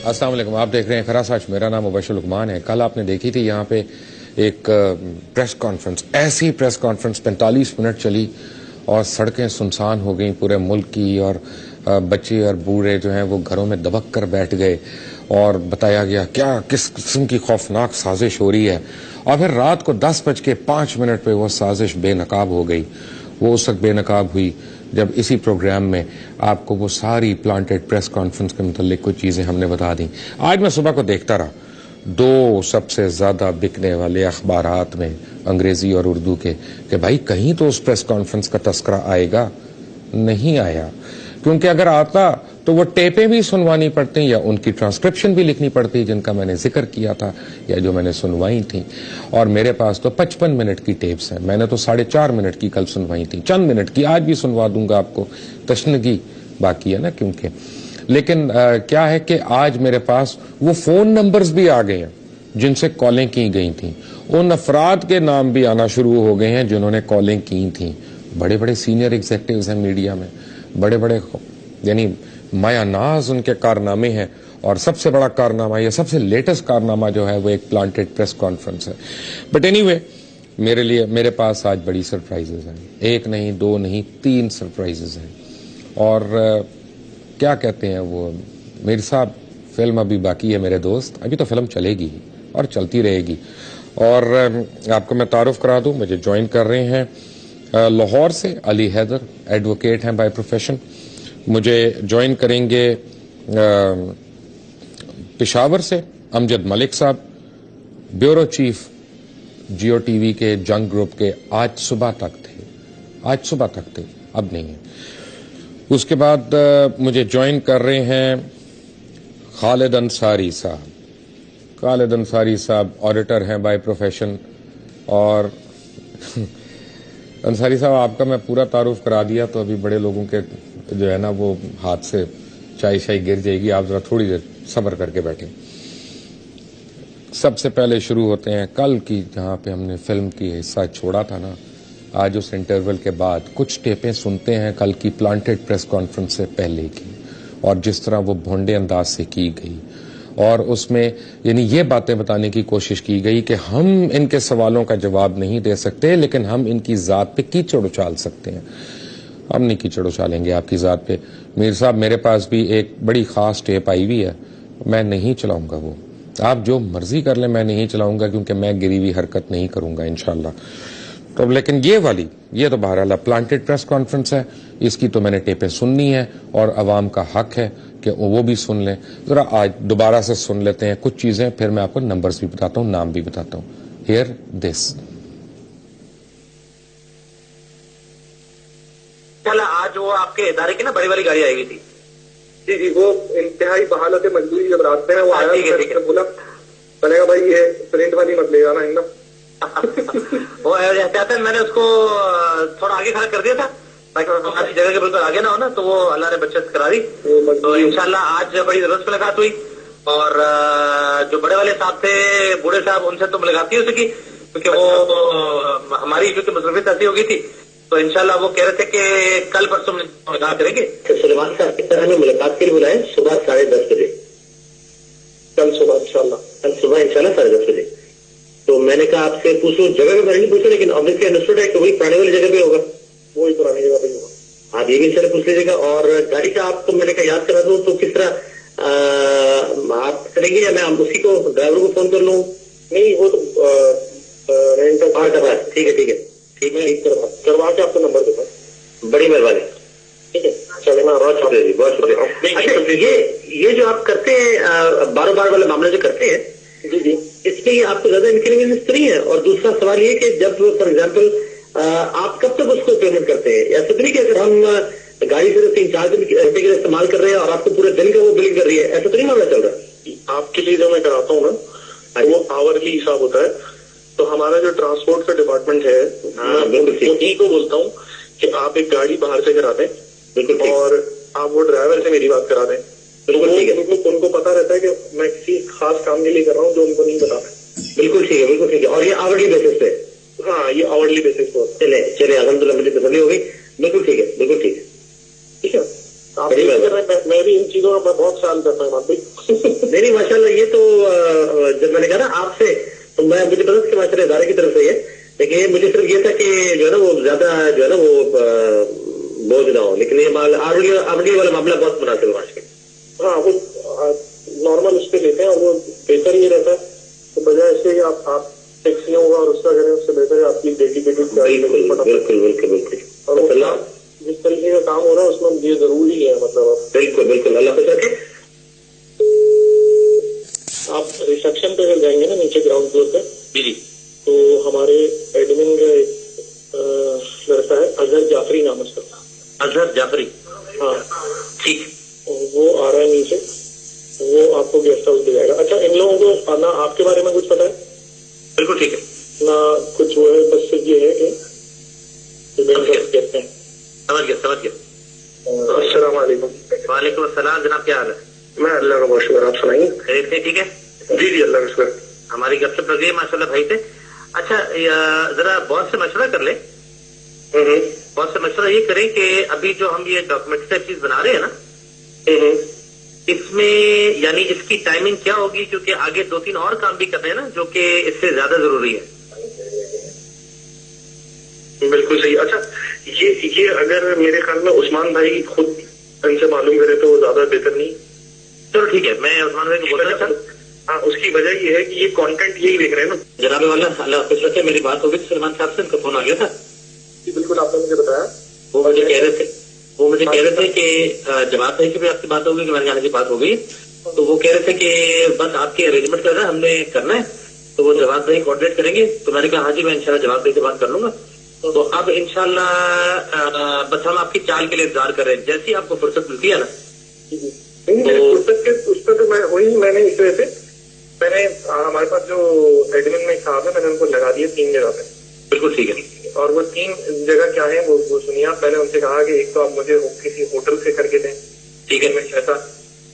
السلام علیکم، آپ دیکھ رہے ہیں خرا سچ. میرا نام مبشر لقمان ہے. کل آپ نے دیکھی تھی یہاں پہ ایک پریس کانفرنس، ایسی پریس کانفرنس 45 منٹ چلی اور سڑکیں سنسان ہو گئیں پورے ملک کی، اور بچے اور بوڑھے جو ہیں وہ گھروں میں دبک کر بیٹھ گئے اور بتایا گیا کیا کس قسم کی خوفناک سازش ہو رہی ہے. اور پھر رات کو 10:05 پہ وہ سازش بے نقاب ہو گئی. وہ اس وقت بے نقاب ہوئی جب اسی پروگرام میں آپ کو وہ ساری پلانٹڈ پریس کانفرنس کے متعلق کچھ چیزیں ہم نے بتا دیں. آج میں صبح کو دیکھتا رہا، 2 سب سے زیادہ بکنے والے اخبارات میں انگریزی اور اردو کے، کہ بھائی کہیں تو اس پریس کانفرنس کا تذکرہ آئے گا. نہیں آیا، کیونکہ اگر آتا تو وہ ٹیپیں بھی سنوانی پڑتی یا ان کی ٹرانسکرپشن بھی لکھنی پڑتی جن کا میں نے ذکر کیا تھا یا جو میں نے سنوائی تھی. اور میرے پاس تو 55 منٹ کی ٹیپس ہیں. میں نے تو 4.5 منٹ کی کل سنوائی تھی، چند منٹ کی آج بھی سنوا دوں گا آپ کو. تشنگی باقی ہے نا کیونکہ. لیکن کیا ہے کہ آج میرے پاس وہ فون نمبرز بھی آ گئے ہیں جن سے کالیں کی گئی تھیں. ان افراد کے نام بھی آنا شروع ہو گئے ہیں جنہوں نے کالیں کی تھیں. بڑے بڑے سینئر ایگزیکٹوز ہیں میڈیا میں، بڑے بڑے، یعنی مایا ناز ان کے کارنامے ہیں. اور سب سے بڑا کارنامہ یا سب سے لیٹسٹ کارنامہ جو ہے وہ ایک پلانٹڈ پریس کانفرنس ہے. بٹ اینی وے، میرے پاس آج بڑی سرپرائزز ہیں. 1 نہیں 2 نہیں 3 سرپرائزز ہیں. اور کیا کہتے ہیں وہ میر صاحب، فلم ابھی باقی ہے میرے دوست، ابھی تو فلم چلے گی اور چلتی رہے گی. اور آپ کو میں تعارف کرا دوں، مجھے جوائن کر رہے ہیں لاہور سے علی حیدر، ایڈوکیٹ ہیں بائی پروفیشن. مجھے جوائن کریں گے پشاور سے Amjad Malik sahab, bureau chief Geo TV کے جنگ گروپ کے. آج صبح تک تھے، اب نہیں ہے. اس کے بعد مجھے جوائن کر رہے ہیں خالد انصاری صاحب. خالد انصاری صاحب آڈیٹر ہیں بائی پروفیشن. اور انصاری صاحب آپ کا میں پورا تعارف کرا دیا تو ابھی بڑے لوگوں کے جو ہے نا وہ ہاتھ سے چائے شائی گر جائے گی. آپ ذرا تھوڑی دیر صبر کر کے بیٹھیں. سب سے پہلے شروع ہوتے ہیں کل کی، جہاں پہ ہم نے فلم کی حصہ چھوڑا تھا نا. آج اس انٹرول کے بعد کچھ ٹیپیں سنتے ہیں کل کی پلانٹڈ پریس کانفرنس سے پہلے کی، اور جس طرح وہ بھونڈے انداز سے کی گئی. اور اس میں یعنی یہ باتیں بتانے کی کوشش کی گئی کہ ہم ان کے سوالوں کا جواب نہیں دے سکتے، لیکن ہم ان کی ذات پہ کیچڑ اچال سکتے ہیں. ہم نہیں کیچڑ اچالیں گے آپ کی ذات پہ. میر صاحب میرے پاس بھی ایک بڑی خاص ٹیپ آئی ہوئی ہے، میں نہیں چلاؤں گا. وہ آپ جو مرضی کر لیں، میں نہیں چلاؤں گا کیونکہ میں گری ہوئی حرکت نہیں کروں گا انشاءاللہ. تو لیکن یہ تو بہرحال پلانٹڈ پریس کانفرنس ہے، اس کی تو میں نے ٹیپیں سننی ہے اور عوام کا حق ہے کہ وہ بھی سن لیں. ذرا آج دوبارہ سے سن لیتے ہیں کچھ چیزیں، پھر میں آپ کو نمبرز بھی بتاتا ہوں، نام بھی بتاتا ہوں. ہیئر دس. آج وہ آپ کے ادارے کی نا بڑی والی گاڑی آئی ہوئی تھی. جی وہ انتہائی بحالت مجبوری جب راستے میں وہ آیا، بولا بنے گا بھائی یہ پرنٹ والی مت لے جانا ہے. وہ احتیاطاً میں نے اس کو تھوڑا آگے کھڑا کر دیا تھا تاکہ جگہ کے بالکل آگے نہ ہونا، تو وہ اللہ نے بچت کرا دی. تو انشاءاللہ آج بڑی ضرورت ملاقات ہوئی. اور جو بڑے والے صاحب تھے، بوڑھے صاحب، ان سے تو ملاقات ہی ہو سکی کیونکہ وہ ہماری کیونکہ مصروفیت ایسی ہو گئی تھی. تو انشاءاللہ وہ کہہ رہے تھے کہ کل پرسوں ملاقات کریں گے. سلیمان صاحب کی طرح ہمیں ملاقات کے لیے بلائیں صبح 10:30 بجے. کل صبح انشاءاللہ 10:30 بجے. تو میں نے کہا آپ سے پوچھوں، جگہ پہ میں نہیں پوچھا، لیکن آبویسلی انڈرسٹوڈ ہے کہ وہی پرانے والی جگہ پہ ہوگا. وہی پرانی جگہ پہ ہوگا. آپ یہ بھی ان سے پوچھ لیجیے گا. اور گاڑی کا آپ کو میں نے کہا یاد کرا دوں، تو کس طرح آپ کریں گے، یا میں اسی کو ڈرائیور کو فون کر لوں؟ نہیں وہ تو رینٹ کر رہا ہے. ٹھیک ہے کروا کے آپ کو نمبر دیتا. بڑی مہربانی. ٹھیک ہے چلے میں بہت شکریہ جی، بہت شکریہ. اچھا یہ جو آپ کرتے ہیں بار والے معاملے جو کرتے ہیں، جی اس میں آپ کو زیادہ انکنوینئنس نہیں ہے. اور دوسرا سوال یہ کہ جب فار ایگزامپل آپ کب تک اس کو پیمنٹ کرتے ہیں؟ ایسا تو نہیں کہ اگر ہم گاڑی سے 3-4 دن گھنٹے کے لیے استعمال کر رہے ہیں اور آپ کو پورے دن کا وہ بلنگ کر رہی ہے، ایسا تو نہیں معاملہ چل رہا؟ آپ کے لیے جو میں کراتا ہوں نا وہ آورلی حساب ہوتا ہے. تو ہمارا جو ٹرانسپورٹ کا ڈپارٹمنٹ ہے، میں انہیں کو بولتا ہوں کہ آپ ایک گاڑی باہر سے کرا دیں. بالکل. اور آپ وہ ڈرائیور سے میری بات کرا دیں. ان کو پتا رہتا ہے کہ میں کسی خاص کام کے لیے کر رہا ہوں جو ان کو نہیں بتا. بالکل ٹھیک ہے. اور یہ آورلی بیسس پہ؟ ہاں یہ آورلی بیسس پہ. چلے الحمدللہ مجھے تسلی ہو گئی. بالکل ٹھیک ہے. ٹھیک ہے. آپ میں بھی ان چیزوں کا بہت خیال کرتا ہوں. آپ بھی نہیں ماشاءاللہ یہ تو جب میں نے کہا نا آپ سے تو مجھے پتا کہ ماشاءاللہ ادارے کی طرف سے ہے، لیکن یہ مجھے صرف یہ تھا کہ جو ہے نا وہ زیادہ جو ہے نا وہ بوجھ نہ ہو، لیکن یہ آرڈی والا معاملہ بہت مناسب ہے آج کل. ہاں وہ نارمل اس پہ لیتے ہیں اور وہ بہتر یہ رہتا ہے تو بجائے اس کے آپ ٹیکسیوں ہوگا اور اس کا کریں اس سے بہتر ہے آپ کی ڈیڈیکیٹڈ. بالکل بالکل بالکل. اور جس طریقے کا کام ہو رہا ہے اس میں یہ ضروری ہے مطلب بالکل بالکل. اللہ خوش رکھے. آپ ریسپشن پہ اگر جائیں گے نا نیچے گراؤنڈ فلور پہ جی تو ہمارے ایڈمن کا ایک لڑکا ہے اظہر جعفری نام اس کا. اظہر جعفری. ہاں ٹھیک. وہ آ رہا ہے نیچے، وہ آپ کو گیسٹ ہاؤس دے جائے گا. اچھا ان لوگوں کو نہ آپ کے بارے میں کچھ پتا ہے؟ بالکل ٹھیک ہے. نہ کچھ وہ ہے، بس یہ ہے کہ کہتے ہیں. سمجھ گیا. السلام علیکم. وعلیکم السلام جناب، کیا حال ہے؟ میں اللہ کا بہت شکر. آپ سنائیے. خیریت سے؟ ٹھیک ہے جی جی اللہ کا شکر. ہماری گپ شپ لگ گئی ماشاء اللہ بھائی سے. اچھا ذرا باس سے مشورہ کر لیں. باس سے مشورہ یہ کریں کہ ابھی جو ہم یہ ڈاکومنٹ سے چیز بنا رہے ہیں نا، اس میں یعنی اس کی ٹائمنگ کیا ہوگی، کیونکہ آگے 2-3 اور کام بھی کرنے ہیں نا جو کہ اس سے زیادہ ضروری ہے. بالکل صحیح. اچھا یہ اگر میرے خیال میں عثمان بھائی خود ان سے معلوم کرے تو وہ زیادہ بہتر نہیں. چلو ٹھیک ہے، میں عثمان بھائی کو بول رہا تھا. ہاں اس کی وجہ یہ ہے کہ یہ کانٹینٹ یہی دیکھ رہے ہیں نا. جناب والا اللہ خوش رکھے، میری بات ہو گئی سلمان صاحب سے، ان کا فون آ گیا تھا. جی بالکل آپ نے مجھے بتایا. وہ مجھے کہہ رہے تھے کہ جواب بھائی کی بھی آپ کی بات ہوگی کہ میرے یہاں کی بات ہو گئی، تو وہ کہہ رہے تھے کہ بس آپ کی ارینجمنٹ کرنا ہے، ہم نے کرنا ہے، تو وہ جواب بھائی کوآرڈینیٹ کریں گے. تو میں نے کہا ہاں جی میں انشاءاللہ جواب بھائی سے بات کر لوں گا. تو اب انشاءاللہ بس ہم آپ کی چال کے لیے انتظار کر رہے ہیں، جیسی آپ کو فرصت ملتی ہے نا. اس پہ تو میں نے اس وجہ سے میں نے ہمارے پاس جو ایڈمن میں صاحب ہے میں نے ان کو لگا دیا 3 جگہ پہ. بالکل ٹھیک ہے. اور وہ 3 جگہ کیا ہے وہ سنیے آپ. میں نے ان سے کہا کہ ایک تو آپ مجھے کسی ہوٹل سے کر کے دیں. ٹھیک ہے. میں ایسا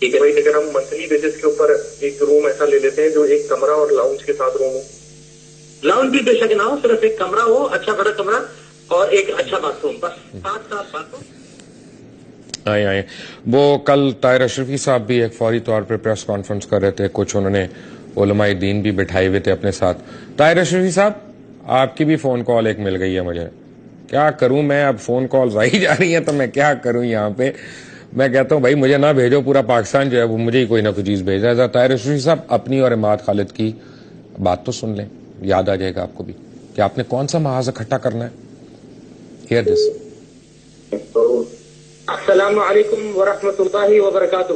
ٹھیک ہے بھائی. اگر ہم منتھلی بیسس کے اوپر ایک روم ایسا لے لیتے ہیں جو ایک کمرہ اور لاؤنج کے ساتھ روم ہو. لاؤنج بھی بے شک نہ ہو، صرف ایک کمرہ ہو، اچھا بڑا کمرہ اور ایک اچھا باتھ روم، بس 7 باتھ روم. آئے وہ کل طاہر اشرفی صاحب بھی ایک فوری طور پر پریس کانفرنس کر رہے تھے، کچھ انہوں نے علماء دین بھی بٹھائے ہوئے تھے اپنے ساتھ. طاہر اشرفی صاحب آپ کی بھی فون کال ایک مل گئی ہے مجھے، کیا کروں میں، اب فون کالز آئی جا رہی ہیں تو میں کیا کروں یہاں پہ. میں کہتا ہوں بھائی مجھے نہ بھیجو، پورا پاکستان جو ہے وہ مجھے ہی کوئی نہ کوئی چیز بھیج رہا ہے. طاہر اشرفی صاحب اپنی اور عماد خالد کی بات تو سن لیں، یاد آ جائے گا آپ کو بھی کہ آپ نے کون سا محاذ اکٹھا کرنا ہے. ہیئر دس. السلام علیکم ورحمۃ اللہ وبرکاتہ.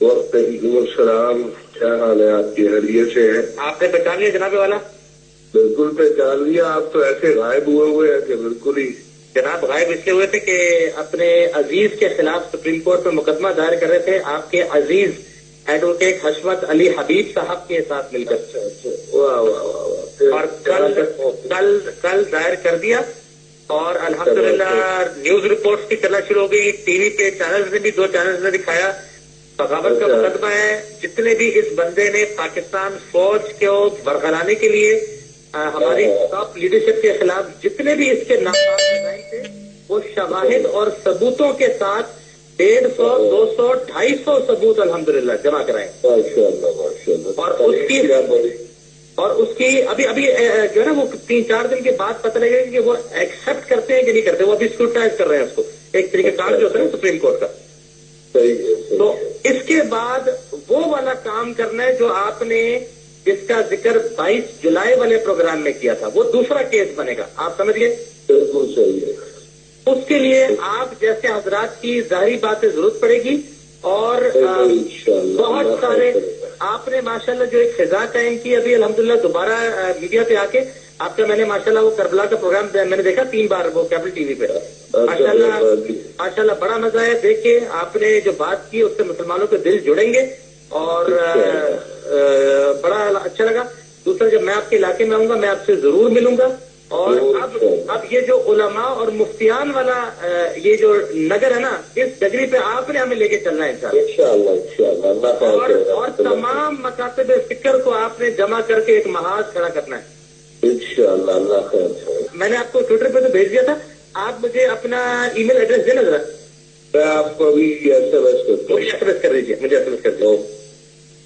وعلیکم السلام. کیا حال ہے آپ کی؟ خیریت سے ہے؟ آپ نے پہچان لیا جناب والا؟ بالکل پہچان لیا. آپ تو ایسے غائب ہوئے ہیں کہ بالکل ہی. جناب غائب اس لیے ہوئے تھے کہ اپنے عزیز کے خلاف سپریم کورٹ میں مقدمہ دائر کر رہے تھے، آپ کے عزیز ایڈوکیٹ حشمت علی حبیب صاحب کے ساتھ مل کر. اور کل دائر کر دیا اور الحمدللہ نیوز رپورٹس بھی چلنا شروع ہو گئی. ٹی وی پہ چینلز نے بھی 2 چینلز نے دکھایا. بغاوت کا مقدمہ ہے. جتنے بھی اس بندے نے پاکستان فوج کو برقرانے کے لیے ہماری ٹاپ لیڈرشپ کے خلاف جتنے بھی اس کے ناکام ڈیزائن تھے وہ شواہد اور ثبوتوں کے ساتھ 150 200 250 ثبوت الحمدللہ جمع کرائے. اور اس کی ابھی جو ہے نا وہ 3-4 دن کے بعد پتہ لگے گا کہ وہ ایکسپٹ کرتے ہیں کہ نہیں کرتے. وہ ابھی اسکروٹائز کر رہے ہیں اس کو، ایک طریقہ کار جو ہوتا ہے سپریم کورٹ کا. تو اس کے بعد وہ والا کام کرنا ہے جو آپ نے جس کا ذکر 22 جولائی والے پروگرام میں کیا تھا، وہ دوسرا کیس بنے گا. آپ سمجھ گئے؟ بالکل صحیح ہے. اس کے لیے آپ جیسے حضرات کی ظاہری باتیں ضرورت پڑے گی اور بہت سارے آپ نے ماشاءاللہ جو ایک فضا قائم کی ابھی الحمدللہ دوبارہ میڈیا پہ آ کے آپ کا میں نے ماشاءاللہ وہ کربلا کا پروگرام میں نے دیکھا 3 بار وہ کیبل ٹی وی پہ. ماشاءاللہ بڑا مزہ ہے دیکھ کے. آپ نے جو بات کی اس سے مسلمانوں کے دل جڑیں گے اور بڑا اچھا لگا. دوسرا جب میں آپ کے علاقے میں آؤں گا میں آپ سے ضرور ملوں گا. اور اب یہ جو علماء اور مفتیان والا یہ جو نگر ہے نا، اس ڈگری پہ آپ نے ہمیں لے کے چلنا ہے انشاءاللہ. اور تمام مکاتب فکر کو آپ نے جمع کر کے ایک محاذ کھڑا کرنا ہے انشاءاللہ. اللہ خیر. میں نے آپ کو ٹویٹر پہ تو بھیج دیا تھا، آپ مجھے اپنا ای میل ایڈریس دینا ذرا. میں آپ کو ابھی ایس ایم ایس مجھے ایس ایم ایس کر دیجیے.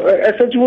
SHO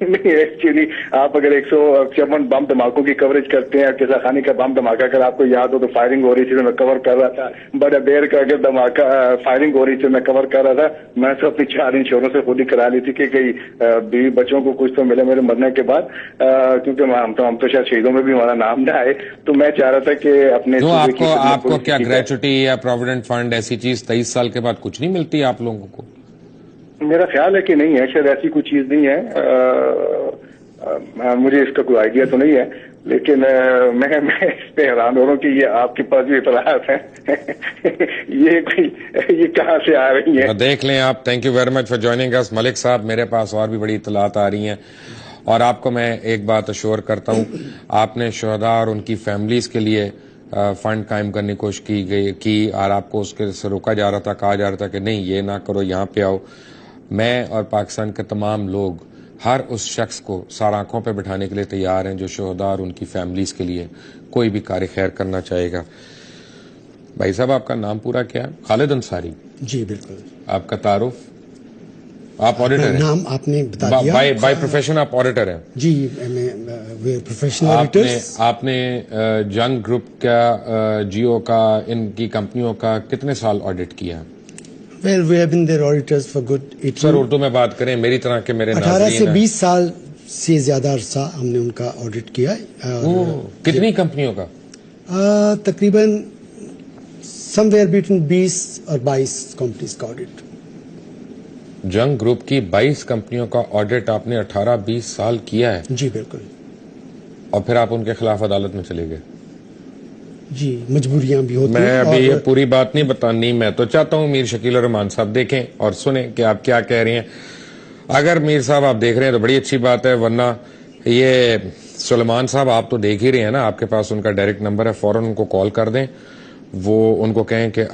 نہیں ایکچولی آپ اگر 154 بم دھماکوں کی کوریج کرتے ہیں، قصہ خانی کا بم دھماکہ اگر آپ کو یاد ہو تو فائرنگ ہو رہی تھی، میں کور کر رہا تھا. بڑا دیر کا اگر دھماکہ فائرنگ ہو رہی تھی میں کور کر رہا تھا. میں تو اپنی 4 انشورنس سے خود ہی کرا لی تھی کہ کئی بیوی بچوں کو کچھ تو ملے میرے مرنے کے بعد، کیونکہ ہم تو شاید شہیدوں میں بھی ہمارا نام نہ آئے. تو میں چاہ رہا تھا کہ اپنے آپ کو کیا گریچوٹی یا پروویڈنٹ فنڈ ایسی چیز 23 سال کے بعد کچھ نہیں ملتی آپ لوگوں کو؟ میرا خیال ہے کہ نہیں ہے، شاید ایسی کوئی چیز نہیں ہے. مجھے اس کا کوئی آئیڈیا تو نہیں ہے، لیکن میں اس پہ حیران ہو رہا ہوں کہ یہ آپ کے پاس بھی اطلاعات ہیں یہ کہاں سے آ رہی ہیں؟ دیکھ لیں آپ. Thank you very much for joining اس. ملک صاحب، میرے پاس اور بھی بڑی اطلاعات آ رہی ہیں، اور آپ کو میں ایک بات اشور کرتا ہوں، آپ نے شہداء اور ان کی فیملیز کے لیے فنڈ قائم کرنے کی کوشش کی اور آپ کو اس کے سے روکا جا رہا تھا، کہا جا رہا تھا کہ نہیں یہ نہ کرو، یہاں پہ آؤ. میں اور پاکستان کے تمام لوگ ہر اس شخص کو سار آنکھوں پہ بٹھانے کے لیے تیار ہیں جو شہداء اور ان کی فیملیز کے لیے کوئی بھی کار خیر کرنا چاہے گا. بھائی صاحب، آپ کا نام پورا کیا ہے؟ خالد انصاری. جی بالکل. آپ کا تعارف؟ آپ آڈیٹر ہیں؟ نام آپ نے بتا دیا. بائی پروفیشن آپ آڈیٹر ہیں؟ جی پروفیشنل آڈیٹرز. آپ نے جنگ گروپ کا، جیو کا، ان کی کمپنیوں کا کتنے سال آڈٹ کیا؟ Well, we have been their auditors for good 18. سر اردو میں بات کریں، میری طرح کے میرے 18 سے 20 سال سے زیادہ عرصہ ہم نے ان کا آڈٹ کیا ہے. کتنی کمپنیوں کا؟ تقریباً سم ویئر بٹوین 20 اور 22 کمپنیز کا آڈٹ. جنگ گروپ کی 22 کمپنیوں کا آڈٹ آپ نے 18-20 سال کیا ہے؟ جی بالکل. اور پھر آپ ان کے خلاف عدالت میں چلے گئے؟ جی مجبوریاں بھی ہوتی ہیں. میں ابھی یہ پوری بات نہیں بتانی، میں تو چاہتا ہوں میر شکیل الرحمان صاحب دیکھیں اور سنیں کہ آپ کیا کہہ رہے ہیں. اگر میر صاحب آپ دیکھ رہے ہیں تو بڑی اچھی بات ہے، ورنہ یہ سلیمان صاحب آپ تو دیکھ ہی رہے ہیں نا، آپ کے پاس ان کا ڈائریکٹ نمبر ہے، فوراً ان کو کال کر دیں. وہ ان کو کہیں کہ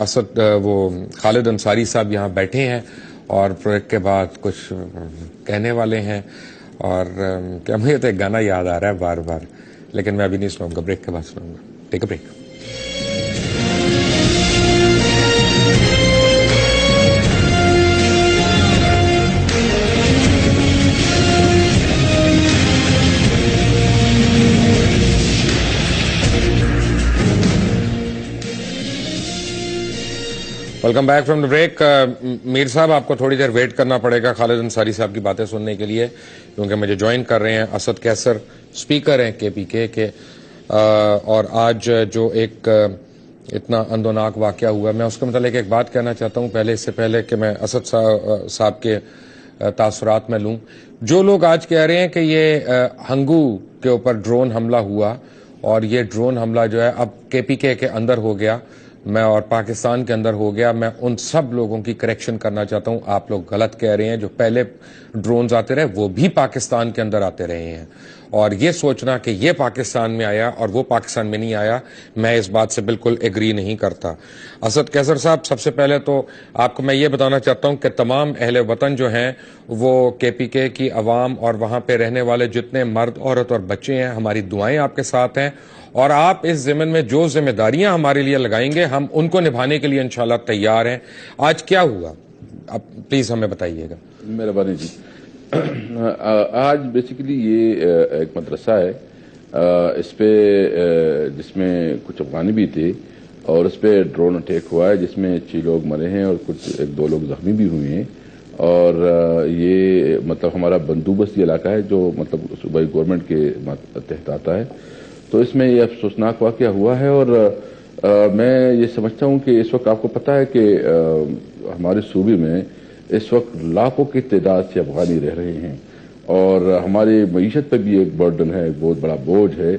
وہ خالد انصاری صاحب یہاں بیٹھے ہیں اور پروجیکٹ کے بعد کچھ کہنے والے ہیں. اور کیا مجھے تو ایک گانا یاد آ رہا ہے بار بار، لیکن میں ابھی نہیں سناؤں گا، بریک کے بعد سناؤں گا. Take a break. Welcome back from the break. Mir sahab, آپ کو تھوڑی دیر ویٹ کرنا پڑے گا خالد انصاری صاحب کی باتیں سننے کے لیے، کیونکہ مجھے جوائن کر رہے ہیں اسد کیسر، اسپیکر ہیں KPK کے. اور آج جو ایک اتنا اندوناک واقعہ ہوا، میں اس کے متعلق ایک بات کہنا چاہتا ہوں پہلے، اس سے پہلے کہ میں اسد صاحب کے تاثرات میں لوں. جو لوگ آج کہہ رہے ہیں کہ یہ ہنگو کے اوپر ڈرون حملہ ہوا اور یہ ڈرون حملہ جو ہے اب KPK کے اندر ہو گیا میں اور پاکستان کے اندر ہو گیا، میں ان سب لوگوں کی کریکشن کرنا چاہتا ہوں. آپ لوگ غلط کہہ رہے ہیں. جو پہلے ڈرونز آتے رہے وہ بھی پاکستان کے اندر آتے رہے ہیں، اور یہ سوچنا کہ یہ پاکستان میں آیا اور وہ پاکستان میں نہیں آیا، میں اس بات سے بالکل ایگری نہیں کرتا. اسد کیسر صاحب، سب سے پہلے تو آپ کو میں یہ بتانا چاہتا ہوں کہ تمام اہل وطن جو ہیں وہ KPK کی عوام اور وہاں پہ رہنے والے جتنے مرد، عورت اور بچے ہیں، ہماری دعائیں آپ کے ساتھ ہیں، اور آپ اس ضمن میں جو ذمہ داریاں ہمارے لیے لگائیں گے ہم ان کو نبھانے کے لیے انشاءاللہ تیار ہیں. آج کیا ہوا اب پلیز ہمیں بتائیے گا. مہربانی جی. آج بیسیکلی یہ ایک مدرسہ ہے، اس پہ جس میں کچھ افغانی بھی تھے، اور اس پہ ڈرون اٹیک ہوا ہے جس میں 6 لوگ مرے ہیں اور کچھ 1-2 لوگ زخمی بھی ہوئے ہیں. اور یہ مطلب ہمارا بندوبستی علاقہ ہے جو مطلب صوبائی گورنمنٹ کے تحت آتا ہے. تو اس میں یہ افسوسناک واقعہ ہوا ہے، اور میں یہ سمجھتا ہوں کہ اس وقت آپ کو پتہ ہے کہ ہمارے صوبے میں اس وقت لاکھوں کی تعداد سے افغانی رہ رہے ہیں، اور ہماری معیشت پہ بھی ایک برڈن ہے، ایک بہت بڑا بوجھ ہے.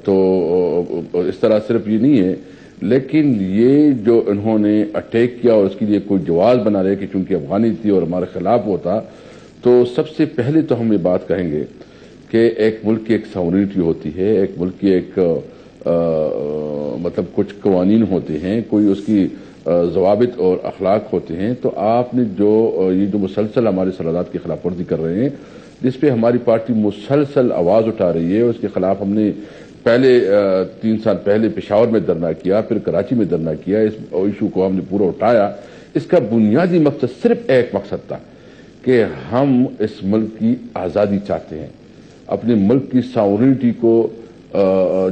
تو اس طرح صرف یہ نہیں ہے، لیکن یہ جو انہوں نے اٹیک کیا اور اس کے لیے کوئی جواز بنا رہے کہ چونکہ افغانی تھی اور ہمارے خلاف ہوتا، تو سب سے پہلے تو ہم یہ بات کہیں گے کہ ایک ملک کی ایک ساورنٹی ہوتی ہے، ایک ملک کی ایک مطلب کچھ قوانین ہوتے ہیں، کوئی اس کی ضوابط اور اخلاق ہوتے ہیں. تو آپ نے یہ جو مسلسل ہمارے سرحدات کی خلاف ورزی کر رہے ہیں، جس پہ ہماری پارٹی مسلسل آواز اٹھا رہی ہے، اس کے خلاف ہم نے پہلے 3 سال پہلے پشاور میں دھرنا کیا، پھر کراچی میں دھرنا کیا. اس ایشو کو ہم نے پورا اٹھایا. اس کا بنیادی مقصد صرف ایک مقصد تھا کہ ہم اس ملک کی آزادی چاہتے ہیں, اپنے ملک کی ساورنٹی کو,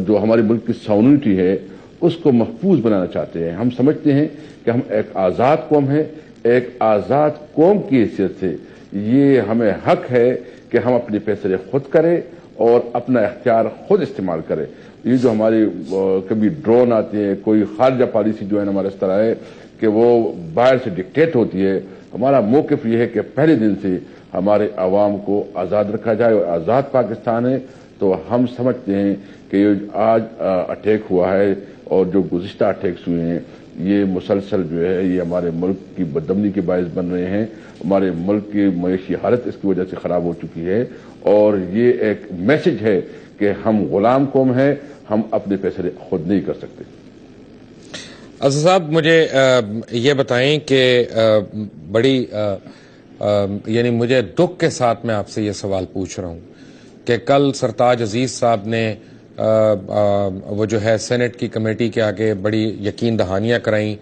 جو ہمارے ملک کی ساورنٹی ہے اس کو محفوظ بنانا چاہتے ہیں. ہم سمجھتے ہیں کہ ہم ایک آزاد قوم ہے. ایک آزاد قوم کی حیثیت سے یہ ہمیں حق ہے کہ ہم اپنے فیصلے خود کریں اور اپنا اختیار خود استعمال کریں. یہ جو ہماری کبھی ڈرون آتے ہیں, کوئی خارجہ پالیسی جو ہے ہمارا اس طرح ہے کہ وہ باہر سے ڈکٹیٹ ہوتی ہے, ہمارا موقف یہ ہے کہ پہلے دن سے ہمارے عوام کو آزاد رکھا جائے اور آزاد پاکستان ہے. تو ہم سمجھتے ہیں کہ آج اٹیک ہوا ہے اور جو گزشتہ اٹیکس ہوئے ہیں یہ مسلسل جو ہے یہ ہمارے ملک کی بدامنی کے باعث بن رہے ہیں. ہمارے ملک کی معاشی حالت اس کی وجہ سے خراب ہو چکی ہے اور یہ ایک میسج ہے کہ ہم غلام قوم ہیں, ہم اپنے فیصلے خود نہیں کر سکتے. اظہر صاحب مجھے یہ بتائیں کہ بڑی یعنی مجھے دکھ کے ساتھ میں آپ سے یہ سوال پوچھ رہا ہوں کہ کل سرتاج عزیز صاحب نے وہ جو ہے سینٹ کی کمیٹی کے آگے بڑی یقین دہانیاں کرائیں,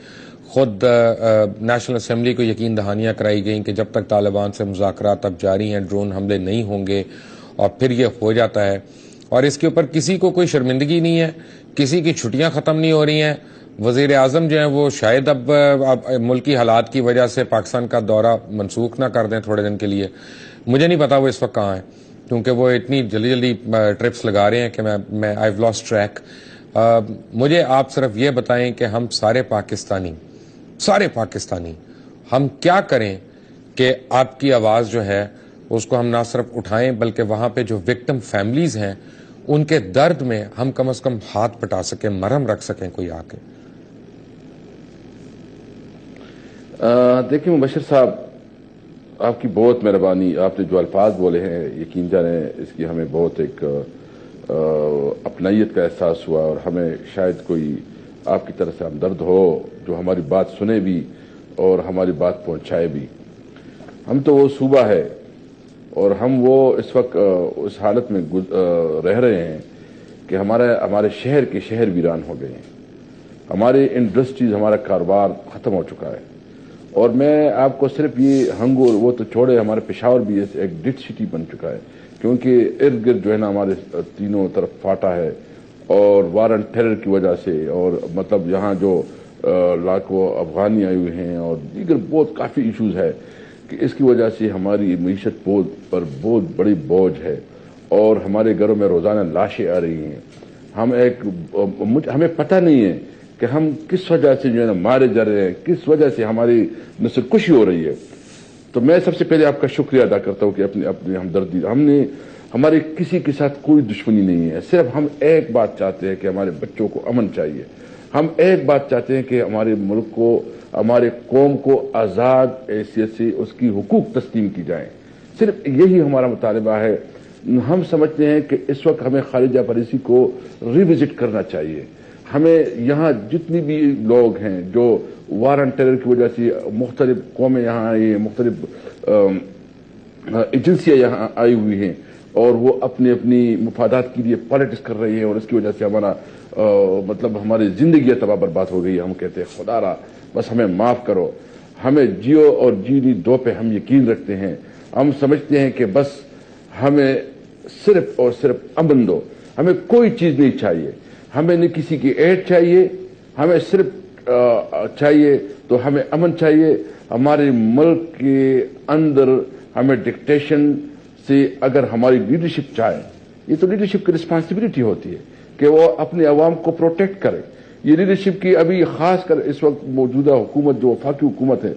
خود نیشنل اسمبلی کو یقین دہانیاں کرائی گئیں کہ جب تک طالبان سے مذاکرات اب جاری ہیں ڈرون حملے نہیں ہوں گے, اور پھر یہ ہو جاتا ہے اور اس کے اوپر کسی کو کوئی شرمندگی نہیں ہے, کسی کی چھٹیاں ختم نہیں ہو رہی ہیں. وزیر اعظم جو ہیں وہ شاید اب ملکی حالات کی وجہ سے پاکستان کا دورہ منسوخ نہ کر دیں تھوڑے دن کے لیے. مجھے نہیں پتا وہ اس وقت کہاں ہیں کیونکہ وہ اتنی جلدی جلدی ٹرپس لگا رہے ہیں کہ میں آئی ہیو لاسٹ ٹریک. مجھے آپ صرف یہ بتائیں کہ ہم سارے پاکستانی ہم کیا کریں کہ آپ کی آواز جو ہے اس کو ہم نہ صرف اٹھائیں بلکہ وہاں پہ جو وکٹم فیملیز ہیں ان کے درد میں ہم کم از کم ہاتھ پٹا سکیں, مرہم رکھ سکیں کوئی آ کے. دیکھیں مبشر صاحب, آپ کی بہت مہربانی. آپ نے جو الفاظ بولے ہیں یقین جانیں اس کی ہمیں بہت ایک اپنائیت کا احساس ہوا اور ہمیں شاید کوئی آپ کی طرف سے ہمدرد ہو جو ہماری بات سنے بھی اور ہماری بات پہنچائے بھی. ہم تو وہ صوبہ ہے اور ہم وہ اس وقت اس حالت میں رہ رہے ہیں کہ ہمارے شہر کے شہر ویران ہو گئے ہیں, ہمارے انڈسٹریز, ہمارا کاروبار ختم ہو چکا ہے. اور میں آپ کو صرف یہ ہنگور وہ تو چھوڑے, ہمارے پشاور بھی ایک ڈٹ سٹی بن چکا ہے کیونکہ ارد گرد جو ہے نا ہمارے تینوں طرف فاٹا ہے اور وار اینڈ ٹیرر کی وجہ سے, اور مطلب یہاں جو لاکھوں افغانی آئے ہوئے ہیں اور دیگر بہت کافی ایشوز ہے کہ اس کی وجہ سے ہماری معیشت پر بہت بڑی بوجھ ہے اور ہمارے گھروں میں روزانہ لاشیں آ رہی ہیں. ہمیں پتہ نہیں ہے کہ ہم کس وجہ سے جو ہے نا مارے جا رہے ہیں, کس وجہ سے ہماری نسل کشی ہو رہی ہے. تو میں سب سے پہلے آپ کا شکریہ ادا کرتا ہوں کہ اپنی ہمدردی, ہمارے کسی کے ساتھ کوئی دشمنی نہیں ہے, صرف ہم ایک بات چاہتے ہیں کہ ہمارے بچوں کو امن چاہیے. ہم ایک بات چاہتے ہیں کہ ہمارے ملک کو, ہمارے قوم کو آزاد حیثیت سے اس کی حقوق تسلیم کی جائیں. صرف یہی ہمارا مطالبہ ہے. ہم سمجھتے ہیں کہ اس وقت ہمیں خارجہ پالیسی کو ریوزٹ کرنا چاہیے. ہمیں یہاں جتنی بھی لوگ ہیں جو وار اینڈ ٹیرر کی وجہ سے مختلف قومیں یہاں آئی ہیں, مختلف ایجنسیاں یہاں آئی ہوئی ہیں اور وہ اپنی مفادات کے لیے پالیٹکس کر رہی ہیں اور اس کی وجہ سے ہمارا مطلب ہماری زندگی تباہ برباد ہو گئی ہے. ہم کہتے ہیں خدا را بس ہمیں معاف کرو. ہمیں جیو اور جینی دو پہ ہم یقین رکھتے ہیں. ہم سمجھتے ہیں کہ بس ہمیں صرف اور صرف امن دو, ہمیں کوئی چیز نہیں چاہیے, ہمیں نہ کسی کی ایڈ چاہیے, ہمیں صرف چاہیے تو ہمیں امن چاہیے. ہمارے ملک کے اندر ہمیں ڈکٹیشن سے اگر ہماری لیڈرشپ چاہے, یہ تو لیڈرشپ کی رسپانسبلٹی ہوتی ہے کہ وہ اپنے عوام کو پروٹیکٹ کرے. یہ لیڈرشپ کی ابھی خاص کر اس وقت موجودہ حکومت جو وفاقی حکومت ہے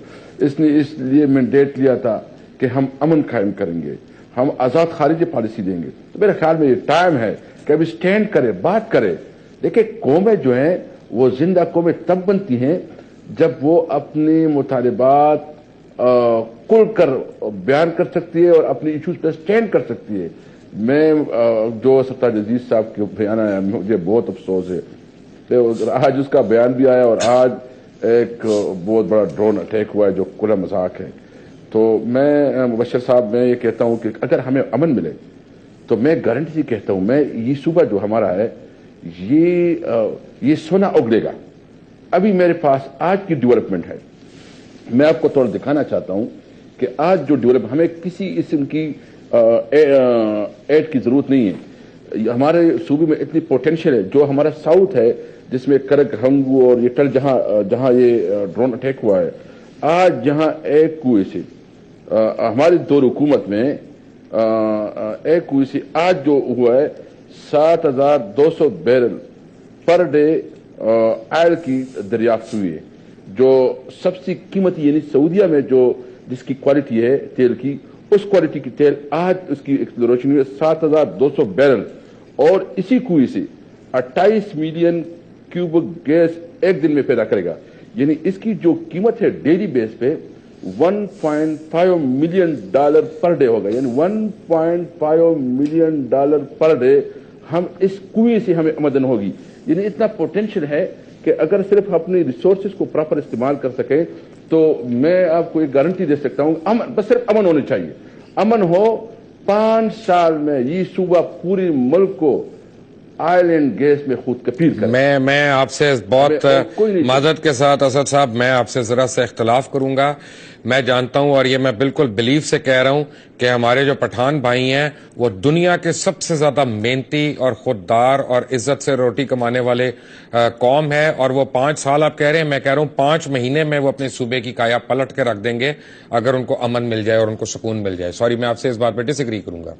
اس نے اس لیے مینڈیٹ لیا تھا کہ ہم امن قائم کریں گے, ہم آزاد خارجی پالیسی دیں گے. تو میرے خیال میں یہ ٹائم ہے کہ ابھی سٹینڈ کرے, بات کرے. دیکھیں قومیں جو ہیں وہ زندہ قومیں تب بنتی ہیں جب وہ اپنے مطالبات کھل کر بیان کر سکتی ہے اور اپنی ایشوز پہ سٹینڈ کر سکتی ہے. میں جو سرتاج عزیز صاحب کے بیان آیا مجھے بہت افسوس ہے کہ آج اس کا بیان بھی آیا اور آج ایک بہت بڑا ڈرون اٹیک ہوا ہے جو کھلا مذاق ہے. تو میں مبشر صاحب میں یہ کہتا ہوں کہ اگر ہمیں امن ملے تو میں گارنٹی سے کہتا ہوں میں یہ صوبہ جو ہمارا ہے یہ سونا اگلے گا. ابھی میرے پاس آج کی ڈیولپمنٹ ہے, میں آپ کو تھوڑا دکھانا چاہتا ہوں کہ آج جو ڈیولپ ہمیں کسی قسم کی ایڈ کی ضرورت نہیں ہے. ہمارے صوبے میں اتنی پوٹینشیل ہے. جو ہمارا ساؤتھ ہے جس میں کرک ہنگو اور یہ ٹل جہاں یہ ڈرون اٹیک ہوا ہے, آج جہاں ایک کنویں سے ہماری دور حکومت میں ایک کنویں سے آج جو ہوا ہے 7,200 بیرل پر ڈے آئل کی دریافت ہوئی ہے, جو سب سے قیمتی یعنی سعودیہ میں جو جس کی کوالٹی ہے تیل کی, اس کوالٹی کی تیل آج اس کی ایکسپلوریشن ہوئی ہے 7,200 بیرل, اور اسی کنویں سے 28 ملین کیوبک گیس ایک دن میں پیدا کرے گا. یعنی اس کی جو قیمت ہے ڈیلی بیس پہ $1.5 ملین پر ڈے ہوگا. یعنی $1.5 ملین پر ڈے ہم اس کنویں سے ہمیں آمدن ہوگی. یعنی اتنا پوٹینشیل ہے کہ اگر صرف اپنی ریسورسز کو پراپر استعمال کر سکیں تو میں آپ کو ایک گارنٹی دے سکتا ہوں, بس صرف امن ہونے چاہیے. امن ہو, 5 سال میں یہ صوبہ پوری ملک کو آئل اینڈ گیس میں خود کفیل کرے. میں آپ سے بہت معذرت کے ساتھ اسد صاحب, میں آپ سے ذرا سے اختلاف کروں گا. میں جانتا ہوں اور یہ میں بالکل بلیف سے کہہ رہا ہوں کہ ہمارے جو پٹھان بھائی ہیں وہ دنیا کے سب سے زیادہ محنتی اور خوددار اور عزت سے روٹی کمانے والے قوم ہے, اور وہ 5 سال آپ کہہ رہے ہیں, میں کہہ رہا ہوں 5 مہینے میں وہ اپنے صوبے کی کایا پلٹ کے رکھ دیں گے اگر ان کو امن مل جائے اور ان کو سکون مل جائے. سوری, میں آپ سے اس بات پہ ڈس ایگری کروں گا.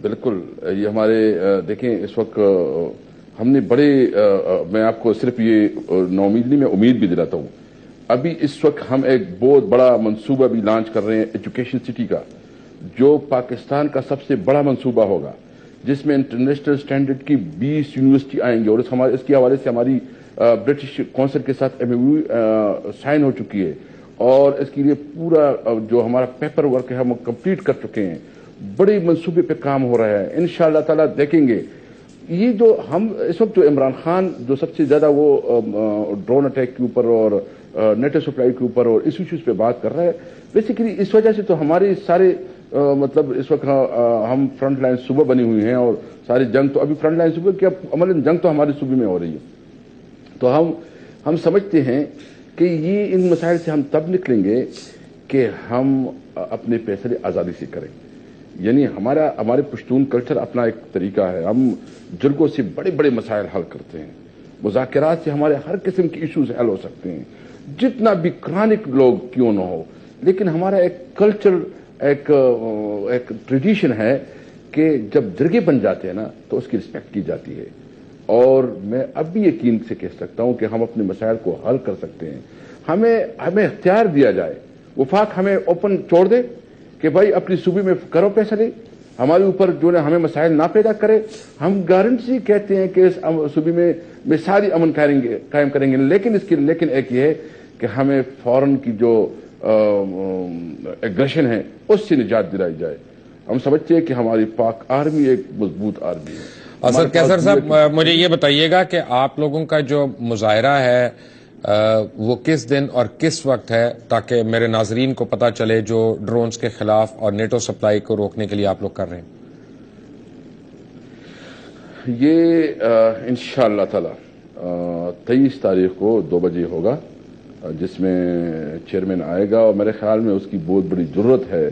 بالکل, یہ ہمارے دیکھیں اس وقت ہم نے بڑے میں آپ کو صرف یہ نومید نہیں, میں امید بھی دلاتا ہوں. ابھی اس وقت ہم ایک بہت بڑا منصوبہ بھی لانچ کر رہے ہیں ایجوکیشن سٹی کا, جو پاکستان کا سب سے بڑا منصوبہ ہوگا, جس میں انٹرنیشنل سٹینڈرڈ کی 20 یونیورسٹی آئیں گے. اور اس کے حوالے سے ہماری برٹش کونسل کے ساتھ MOU سائن ہو چکی ہے, اور اس کے لیے پورا جو ہمارا پیپر ورک ہے ہم کمپلیٹ کر چکے ہیں. بڑے منصوبے پہ کام ہو رہا ہے. انشاءاللہ تعالیٰ دیکھیں گے یہ جو ہم اس وقت جو عمران خان جو سب سے زیادہ وہ ڈرون اٹیک کے اوپر اور نیٹو سپلائی کے اوپر اور اس ایشوز پہ بات کر رہا ہے, بیسیکلی اس وجہ سے تو ہمارے سارے مطلب اس وقت ہم فرنٹ لائن صوبہ بنی ہوئی ہیں, اور ساری جنگ تو ابھی فرنٹ لائن صوبے کی عملاً جنگ تو ہمارے صوبے میں ہو رہی ہے. تو ہم سمجھتے ہیں کہ یہ ان مسائل سے ہم تب نکلیں گے کہ ہم اپنے فیصلے آزادی سے کریں. یعنی ہمارے پشتون کلچر اپنا ایک طریقہ ہے, ہم جرگوں سے بڑے بڑے مسائل حل کرتے ہیں, مذاکرات سے ہمارے ہر قسم کے ایشوز حل ہو سکتے ہیں, جتنا بھی کرانک لوگ کیوں نہ ہو. لیکن ہمارا ایک کلچر ایک ٹریڈیشن ہے کہ جب جرگے بن جاتے ہیں نا تو اس کی رسپیکٹ کی جاتی ہے. اور میں اب بھی یقین سے کہہ سکتا ہوں کہ ہم اپنے مسائل کو حل کر سکتے ہیں. ہمیں اختیار دیا جائے, وفاق ہمیں اوپن چھوڑ دے کہ بھائی اپنی صوبے میں کرو فیصلے, ہمارے اوپر جو ہے ہمیں مسائل نہ پیدا کرے. ہم گارنٹی کہتے ہیں کہ اس صوبے میں ساری امن قائم کریں گے, لیکن ایک یہ ہے کہ ہمیں فوراً کی جو ایگریشن ہے اس سے نجات دلائی جائے. ہم سمجھتے ہیں کہ ہماری پاک آرمی ایک مضبوط آرمی ہے. اصل کیسر صاحب, مجھے یہ بتائیے گا کہ آپ لوگوں کا جو مظاہرہ ہے وہ کس دن اور کس وقت ہے, تاکہ میرے ناظرین کو پتا چلے جو ڈرونز کے خلاف اور نیٹو سپلائی کو روکنے کے لیے آپ لوگ کر رہے ہیں. یہ انشاءاللہ تعالی 23 تاریخ کو 2 بجے ہوگا, جس میں چیئرمین آئے گا, اور میرے خیال میں اس کی بہت بڑی ضرورت ہے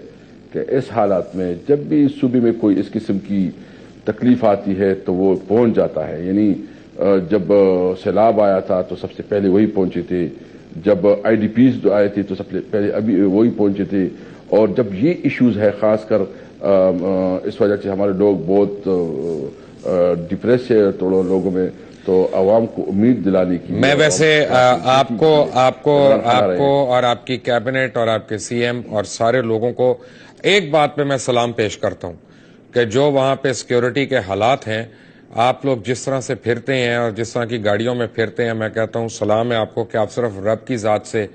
کہ اس حالات میں جب بھی صوبے میں کوئی اس قسم کی تکلیف آتی ہے تو وہ پہنچ جاتا ہے. یعنی جب سیلاب آیا تھا تو سب سے پہلے وہی پہنچے تھے, جب IDPs جو آئے تھے تو سب سے پہلے ابھی وہی پہنچے تھے, اور جب یہ ایشوز ہے خاص کر اس وجہ سے ہمارے لوگ بہت ڈپریس ہے توڑوں لوگوں میں, تو عوام کو امید دلانے کی میں ویسے آپ کو اور آپ کی کیبنٹ اور آپ کے CM اور سارے لوگوں کو ایک بات پہ میں سلام پیش کرتا ہوں کہ جو وہاں پہ سیکیورٹی کے حالات ہیں, آپ لوگ جس طرح سے پھرتے ہیں اور جس طرح کی گاڑیوں میں پھرتے ہیں, میں کہتا ہوں سلام ہے آپ کو کہ آپ صرف رب کی ذات سے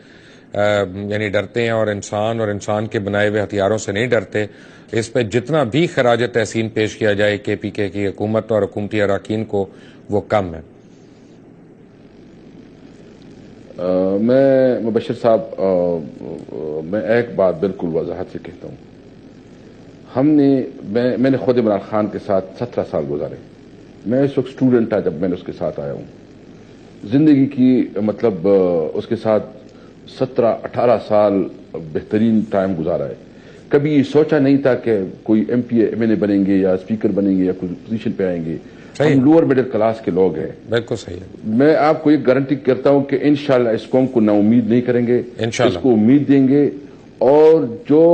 یعنی ڈرتے ہیں اور انسان کے بنائے ہوئے ہتھیاروں سے نہیں ڈرتے. اس پہ جتنا بھی خراج تحسین پیش کیا جائے KPK کی حکومت اور حکومتی اراکین کو, وہ کم ہے. میں مبشر صاحب میں ایک بات بالکل وضاحت سے کہتا ہوں. میں نے خود عمران خان کے ساتھ 17 سال گزارے. میں اس وقت اسٹوڈنٹ تھا جب میں نے اس کے ساتھ آیا ہوں. زندگی کی مطلب اس کے ساتھ 17-18 سال بہترین ٹائم گزارا ہے. کبھی یہ سوچا نہیں تھا کہ کوئی M P M L A بنیں گے یا اسپیکر بنیں گے یا کوئی پوزیشن پہ آئیں گے. ہم لوور مڈل کلاس کے لوگ ہیں. بالکل صحیح ہے. میں آپ کو یہ گارنٹی کرتا ہوں کہ انشاءاللہ اس قوم کو نا امید نہیں کریں گے, انشاءاللہ اس کو امید دیں گے. اور جو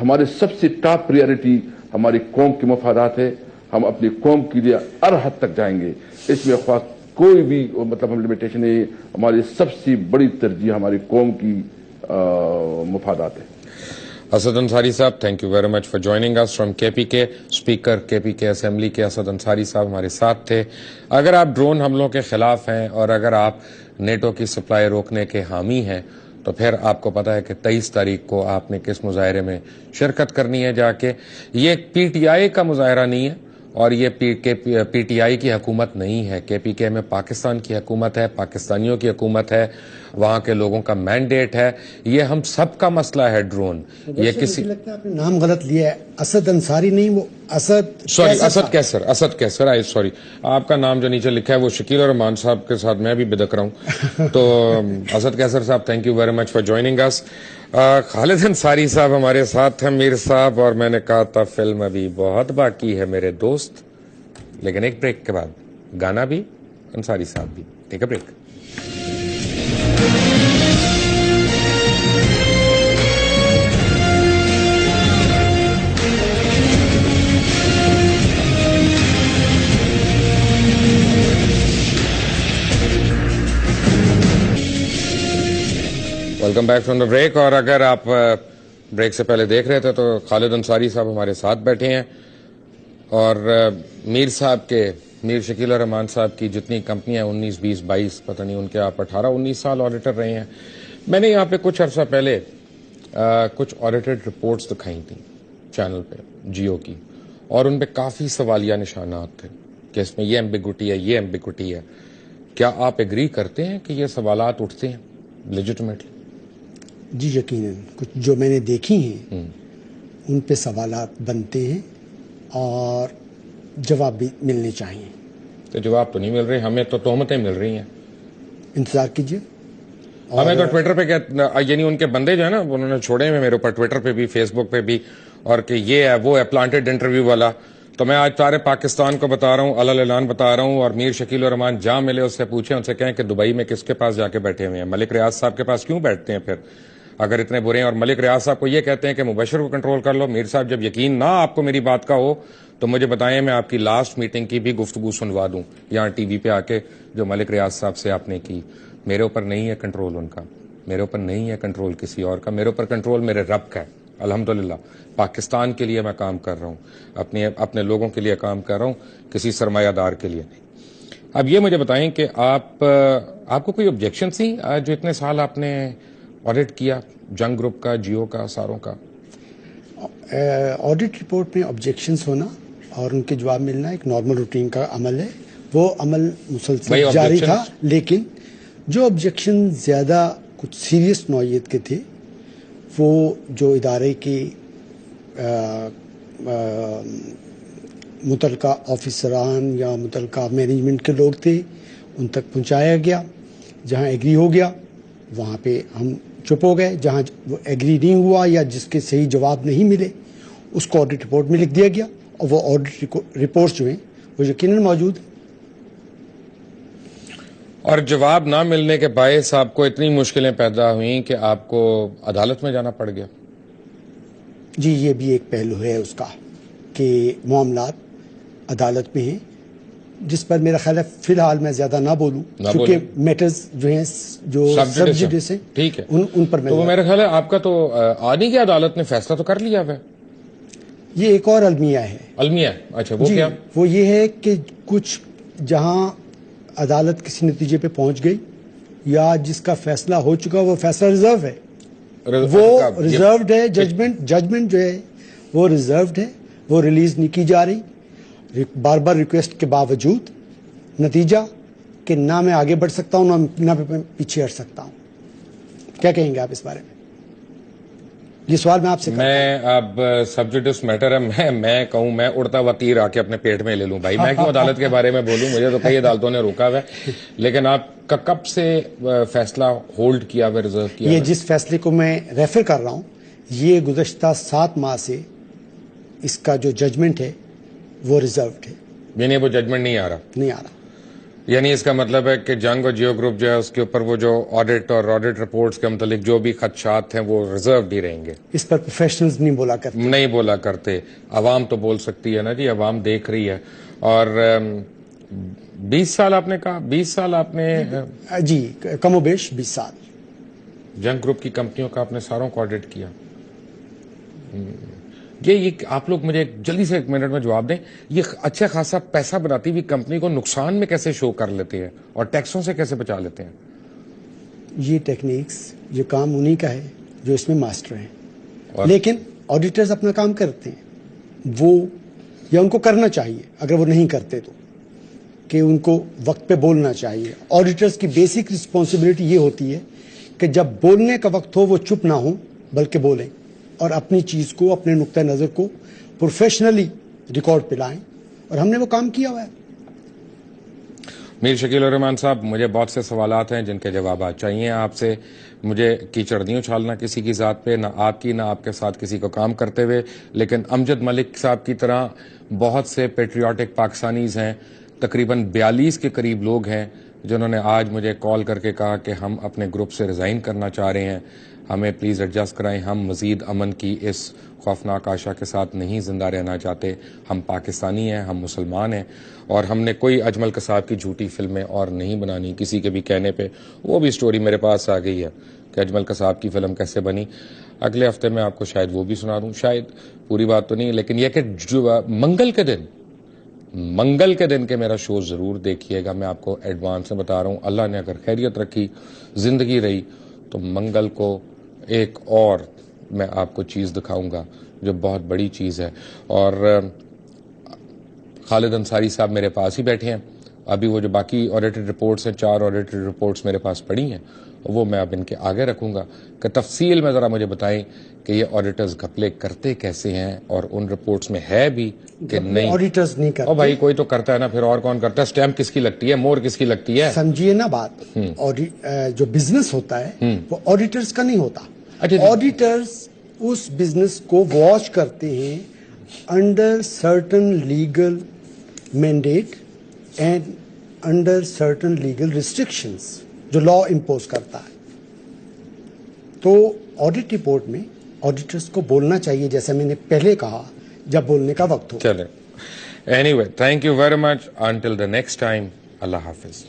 ہمارے سب سے ٹاپ پریارٹی ہماری قوم کے مفادات ہے, ہم اپنی قوم کے لیے ہر حد تک جائیں گے. اس میں خواہ کوئی بھی مطلب ہم لمیٹیشن ہے, ہماری سب سے بڑی ترجیح ہماری قوم کی مفادات ہے. Asad Ansari sahab, thank you very much for joining اس فرام کے پی کے. اسپیکر کے پی کے اسمبلی کے اسد انصاری صاحب ہمارے ساتھ تھے. اگر آپ ڈرون حملوں کے خلاف ہیں اور اگر آپ نیٹو کی سپلائی روکنے کے حامی ہیں تو پھر آپ کو پتا ہے کہ 23 تاریخ کو آپ نے کس مظاہرے میں شرکت کرنی ہے جا کے. یہ پی ٹی آئی کا مظاہرہ نہیں ہے اور یہ پی ٹی آئی کی حکومت نہیں ہے. کے پی کے میں پاکستان کی حکومت ہے, پاکستانیوں کی حکومت ہے, وہاں کے لوگوں کا مینڈیٹ ہے. یہ ہم سب کا مسئلہ ہے ڈرون. یہ کسی لگتا ہے آپ نے نام غلط لیا ہے, اسد انصاری نہیں, وہ اسد سوری اسد کیسر, اسد کیسر, آئی سوری. آپ کا نام جو نیچے لکھا ہے وہ شکیل الرحمان صاحب کے ساتھ میں بھی بدک رہا ہوں. تو Asad Qaiser sahab, thank you very much for joining اس. خالد انصاری صاحب ہمارے ساتھ ہیں, میر صاحب, اور میں نے کہا تھا فلم ابھی بہت باقی ہے میرے دوست, لیکن ایک بریک کے بعد گانا بھی, انصاری صاحب بھی. Take a break. Welcome back from the break. اور اگر آپ بریک سے پہلے دیکھ رہے تھے تو خالد انصاری صاحب ہمارے ساتھ بیٹھے ہیں, اور میر صاحب کے, میر شکیل الرحمان صاحب کی جتنی کمپنیاں 19, 20, 22 پتہ نہیں ان کے آپ 18, 19 سال آڈیٹر رہے ہیں. میں نے یہاں پہ کچھ عرصہ پہلے کچھ آڈیٹڈ رپورٹس دکھائی تھیں چینل پہ جیو کی, اور ان پہ کافی سوالیہ نشانات تھے کہ اس میں یہ ایمبیگوٹی ہے, یہ ایمبیگوٹی ہے. کیا آپ ایگری کرتے ہیں کہ یہ سوالات اٹھتے ہیں لیجٹمیٹلی؟ جی یقیناً, کچھ جو میں نے دیکھی ہیں ان پہ سوالات بنتے ہیں اور جواب بھی ملنے چاہیے. تو جواب تو نہیں مل رہے, ہمیں تو تہمتیں مل رہی ہیں. انتظار کیجیے. ہمیں تو ٹویٹر پہ یعنی ان کے بندے جو ہے نا انہوں نے چھوڑے ہوئے میرے اوپر, ٹویٹر پہ بھی, فیس بک پہ بھی, اور کہ یہ ہے وہ ہے پلانٹڈ انٹرویو والا. تو میں آج سارے پاکستان کو بتا رہا ہوں, اعلان بتا رہا ہوں, اور میر شکیل الرحمان جہاں ملے اس سے پوچھیں, ان سے کہیں کہ دبئی میں کس کے پاس جا کے بیٹھے ہوئے ہیں, ملک ریاض صاحب کے پاس کیوں بیٹھتے ہیں پھر اگر اتنے برے ہیں. اور ملک ریاض صاحب کو یہ کہتے ہیں کہ مبشر کو کنٹرول کر لو. میر صاحب جب یقین نہ آپ کو میری بات کا ہو تو مجھے بتائیں, میں آپ کی لاسٹ میٹنگ کی بھی گفتگو سنوا دوں یہاں ٹی وی پہ آ کے, جو ملک ریاض صاحب سے آپ نے کی. میرے اوپر نہیں ہے کنٹرول ان کا, میرے اوپر نہیں ہے کنٹرول کسی اور کا, میرے اوپر کنٹرول میرے رب کا ہے. الحمدللہ پاکستان کے لیے میں کام کر رہا ہوں, اپنے لوگوں کے لیے کام کر رہا ہوں, کسی سرمایہ دار کے لیے نہیں. اب یہ مجھے بتائیں کہ آپ کو کوئی آبجیکشن تھی جو اتنے سال آپ نے آڈٹ کیا, جنگ گروپ کا, جیو کا, ساروں کا؟ آڈٹ رپورٹ میں آبجیکشنز ہونا اور ان کے جواب ملنا ایک نارمل روٹین کا عمل ہے. وہ عمل مسلسل جاری تھا, لیکن جو آبجیکشن زیادہ کچھ سیریس نوعیت کے تھے وہ جو ادارے کے متعلقہ آفیسران یا متعلقہ مینجمنٹ کے لوگ تھے ان تک پہنچایا گیا. جہاں ایگری ہو گیا وہاں پہ ہم چپ ہو گئے, جہاں وہ ایگری نہیں ہوا یا جس کے صحیح جواب نہیں ملے اس کو آڈٹ رپورٹ میں لکھ دیا گیا, اور وہ آڈٹ رپورٹس جو ہیں وہ یقیناً موجود ہیں. اور جواب نہ ملنے کے باعث آپ کو اتنی مشکلیں پیدا ہوئیں کہ آپ کو عدالت میں جانا پڑ گیا؟ جی یہ بھی ایک پہلو ہے اس کا کہ معاملات عدالت میں ہیں, جس پر میرا خیال ہے فی الحال میں زیادہ نہ بولوں کیونکہ میٹرز جو ہیں جو سب جوڈس ہیں ٹھیک ہے ان پر میں تو میرا خیال ہے آپ کا تو آ نہیں گیا, عدالت نے فیصلہ تو کر لیا ہے. یہ ایک اور المیہ ہے. المیہ, اچھا وہ کیا؟ وہ یہ ہے کہ کچھ جہاں عدالت کسی نتیجے پہ پہنچ گئی یا جس کا فیصلہ ہو چکا وہ فیصلہ ریزرو ہے, وہ ریزروڈ ہے, ججمنٹ جو ہے وہ ریزروڈ ہے, وہ ریلیز نہیں کی جا رہی بار بار ریکویسٹ کے باوجود. نتیجہ کہ نہ میں آگے بڑھ سکتا ہوں نہ میں پیچھے ہٹ سکتا ہوں. کیا کہیں گے آپ اس بارے میں؟ یہ سوال میں آپ سے کرتا ہوں. میں اب سبجیکٹ اس میٹر ہے, میں کہوں میں اڑتا ہوا تیر آ کے اپنے پیٹ میں لے لوں بھائی, میں کیوں عدالت کے بارے میں بولوں, مجھے تو کئی عدالتوں نے روکا ہوا ہے. لیکن آپ کا کب سے فیصلہ ہولڈ کیا ہوا, ریزرو کیا یہ ہوا؟ جس فیصلے کو میں ریفر کر رہا ہوں یہ گزشتہ 7 ماہ سے اس کا جو ججمنٹ ہے وہ ریزروڈ ہے, یعنی وہ ججمنٹ نہیں آ رہا, نہیں آ رہا. یعنی اس کا مطلب ہے کہ جنگ اور جیو گروپ جو ہے اس کے اوپر وہ جو آڈٹ اور آڈٹ رپورٹس کے متعلق جو بھی خدشات ہیں وہ ریزروڈ ہی رہیں گے, اس پر پروفیشنلز نہیں بولا کرتے. نہیں بولا کرتے. عوام تو بول سکتی ہے نا جی, عوام دیکھ رہی ہے. اور 20 سال آپ نے کہا, 20 سال آپ نے جی کم و بیش 20 سال جنگ گروپ کی کمپنیوں کا آپ نے ساروں کو آڈٹ کیا. یہ آپ لوگ مجھے جلدی سے 1 منٹ میں جواب دیں, یہ اچھا خاصا پیسہ بناتی ہوئی کمپنی کو نقصان میں کیسے شو کر لیتے ہیں اور ٹیکسوں سے کیسے بچا لیتے ہیں؟ یہ ٹیکنیکس یہ کام انہی کا ہے جو اس میں ماسٹر ہیں, لیکن آڈیٹرز اپنا کام کرتے ہیں, وہ یا ان کو کرنا چاہیے, اگر وہ نہیں کرتے تو کہ ان کو وقت پہ بولنا چاہیے. آڈیٹرز کی بیسک رسپانسبلٹی یہ ہوتی ہے کہ جب بولنے کا وقت ہو وہ چپ نہ ہوں بلکہ بولیں اور اپنی چیز کو, اپنے نقطہ نظر کو پروفیشنلی ریکارڈ پہ لائیں, اور ہم نے وہ کام کیا ہوا ہے. میر شکیل الرحمان صاحب, مجھے بہت سے سوالات ہیں جن کے جوابات چاہیے آپ سے. مجھے کیچڑ نہیں اچھالنا کسی کی ذات پہ, نہ آپ کی نہ آپ کے ساتھ کسی کو کام کرتے ہوئے, لیکن امجد ملک صاحب کی طرح بہت سے پیٹریوٹک پاکستانیز ہیں, تقریباً 42 کے قریب لوگ ہیں جنہوں نے آج مجھے کال کر کے کہا کہ ہم اپنے گروپ سے ریزائن کرنا چاہ رہے ہیں, ہمیں پلیز ایڈجسٹ کرائیں, ہم مزید امن کی اس خوفناک آشا کے ساتھ نہیں زندہ رہنا چاہتے. ہم پاکستانی ہیں, ہم مسلمان ہیں, اور ہم نے کوئی اجمل قصاب کی جھوٹی فلمیں اور نہیں بنانی کسی کے بھی کہنے پہ. وہ بھی سٹوری میرے پاس آ گئی ہے کہ اجمل قصاب کی فلم کیسے بنی. اگلے ہفتے میں آپ کو شاید وہ بھی سنا دوں, شاید پوری بات تو نہیں, لیکن یہ کہ منگل کے دن کے میرا شو ضرور دیکھیے گا. میں آپ کو ایڈوانس میں بتا رہا ہوں, اللہ نے اگر خیریت رکھی, زندگی رہی, تو منگل کو ایک اور میں آپ کو چیز دکھاؤں گا جو بہت بڑی چیز ہے. اور خالد انصاری صاحب میرے پاس ہی بیٹھے ہیں, ابھی وہ جو باقی آڈیٹڈ رپورٹس ہیں, 4 آڈیٹڈ رپورٹس میرے پاس پڑی ہیں, وہ میں اب ان کے آگے رکھوں گا کہ تفصیل میں ذرا مجھے بتائیں کہ یہ آڈیٹرز گھپلے کرتے کیسے ہیں, اور ان رپورٹس میں ہے بھی کہ نہیں. آڈیٹرز نہیں کرتے. او بھائی کوئی تو کرتا ہے نا, پھر اور کون کرتا ہے؟ سٹیمپ کس کی لگتی ہے, مور کس کی لگتی ہے؟ سمجھیے نا بات, جو بزنس ہوتا ہے وہ آڈیٹرز کا نہیں ہوتا. آڈیٹرز اس بزنس کو واچ کرتے ہیں under certain legal mandate and under certain legal restrictions جو لا امپوز کرتا ہے. تو آڈٹ رپورٹ میں آڈیٹرز کو بولنا چاہیے, جیسا میں نے پہلے کہا, جب بولنے کا وقت ہو. چلے, anyway, thank you very much. Until the next time, اللہ حافظ.